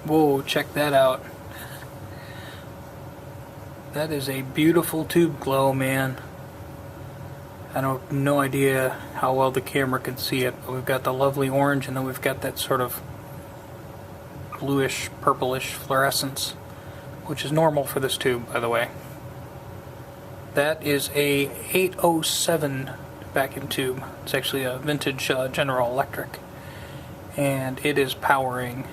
Whoa, check that out. That is a beautiful tube glow, man. I don't no idea how well the camera can see it, but we've got the lovely orange, and then we've got that sort of bluish, purplish fluorescence, which is normal for this tube, by the way. That is a 807 vacuum tube. It's actually a vintage General Electric, and it is powering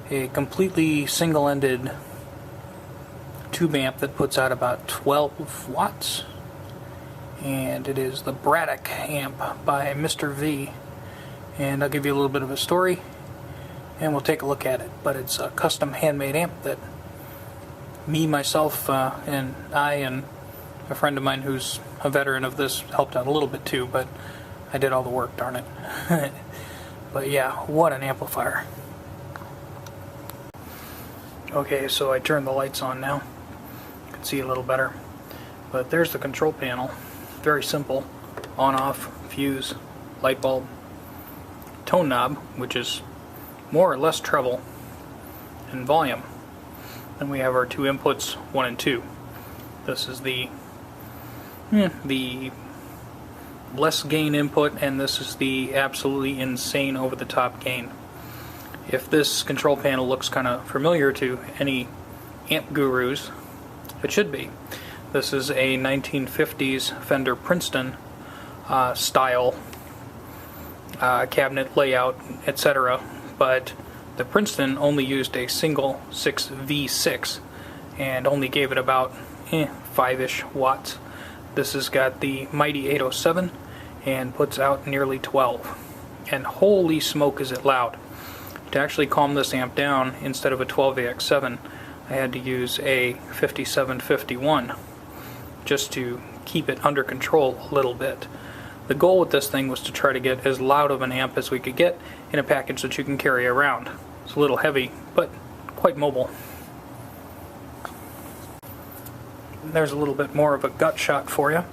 a completely single-ended tube amp that puts out about 12 watts, and it is the Braddock amp by Mr. V, and I'll give you a little bit of a story and we'll take a look at it. But it's a custom handmade amp that me, myself, and I and a friend of mine who's a veteran of this helped out a little bit too, but I did all the work, darn it. But yeah, what an amplifier. Okay, so I turned the lights on now. You can see a little better. But there's the control panel. Very simple. On, off, fuse, light bulb, tone knob, which is more or less treble, and volume. Then we have our two inputs, 1 and 2. This is the less gain input, and this is the absolutely insane over-the-top gain. If this control panel looks kind of familiar to any amp gurus, it should be. This is a 1950s Fender Princeton style cabinet layout, etc. But the Princeton only used a single 6V6 and only gave it about 5-ish watts. This has got the mighty 807 and puts out nearly 12. And holy smoke is it loud. To actually calm this amp down, instead of a 12AX7, I had to use a 5751 just to keep it under control a little bit. The goal with this thing was to try to get as loud of an amp as we could get in a package that you can carry around. It's a little heavy, but quite mobile. There's a little bit more of a gut shot for you.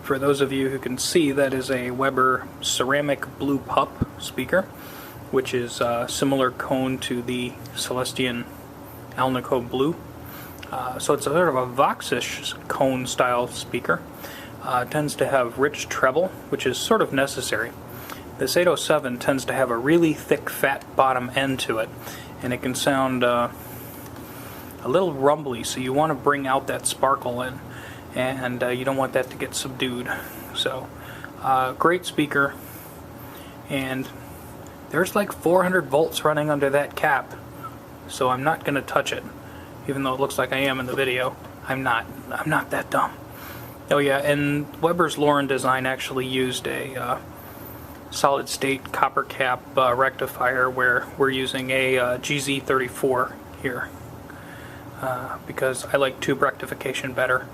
For those of you who can see, that is a Weber ceramic blue pup speaker, which is a similar cone to the Celestion Alnico Blue. So it's a sort of a Voxish cone style speaker. Tends to have rich treble, which is sort of necessary. This 807 tends to have a really thick, fat bottom end to it, and it can sound a little rumbly, so you want to bring out that sparkle in, and you don't want that to get subdued. So, great speaker, and there's like 400 volts running under that cap, so I'm not going to touch it, even though it looks like I am in the video. I'm not that dumb. Oh yeah, and Weber's Lauren design actually used a solid state copper cap rectifier, where we're using a GZ34 here, because I like tube rectification better.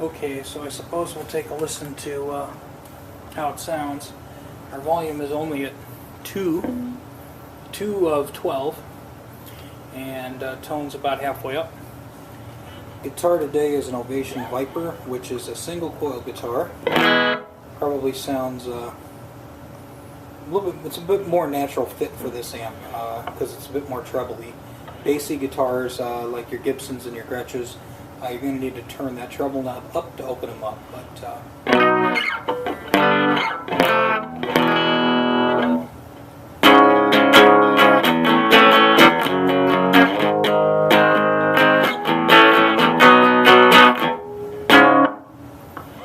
Okay, so I suppose we'll take a listen to how it sounds. Our volume is only at 2 of 12, and tone's about halfway up. Guitar today is an Ovation Viper, which is a single coil guitar. Probably sounds a little bit, it's a bit more natural fit for this amp, because it's a bit more trebly. Bassy guitars, like your Gibsons and your Gretches, you're going to need to turn that treble knob up to open them up, but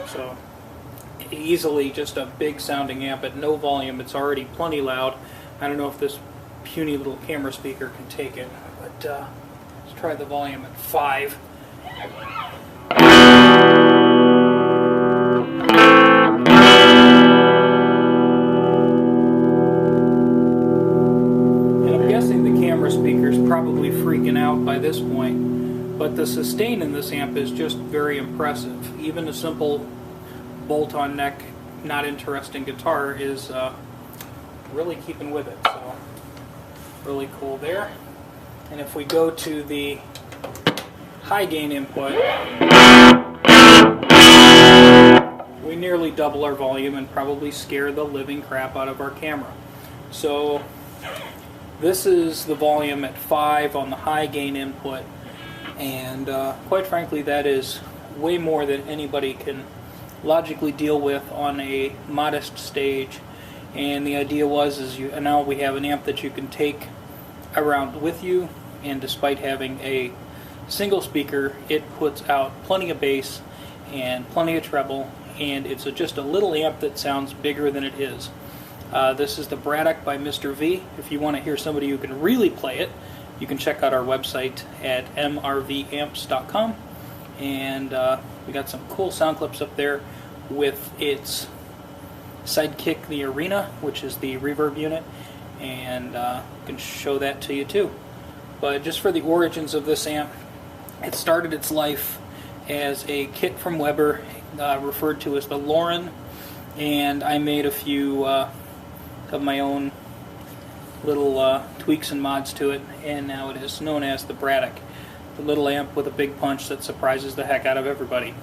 so easily just a big sounding amp at no volume. It's already plenty loud. I don't know if this puny little camera speaker can take it, but let's try the volume at 5. And I'm guessing the camera speaker's probably freaking out by this point, but the sustain in this amp is just very impressive. Even a simple bolt-on neck, not interesting guitar is really keeping with it, so really cool there. And if we go to the high gain input, we nearly double our volume and probably scare the living crap out of our camera. So This is the volume at 5 on the high gain input, and quite frankly that is way more than anybody can logically deal with on a modest stage. And the idea was now we have an amp that you can take around with you, and despite having a single speaker, it puts out plenty of bass and plenty of treble, and it's just a little amp that sounds bigger than it is. This is the Braddock by Mr. V. If you want to hear somebody who can really play it, you can check out our website at mrvamps.com, and we got some cool sound clips up there with its sidekick, the Arena, which is the reverb unit, and can show that to you too. But just for the origins of this amp, it started its life as a kit from Weber, referred to as the Lauren, and I made a few of my own little tweaks and mods to it, and now it is known as the Braddock, the little amp with a big punch that surprises the heck out of everybody.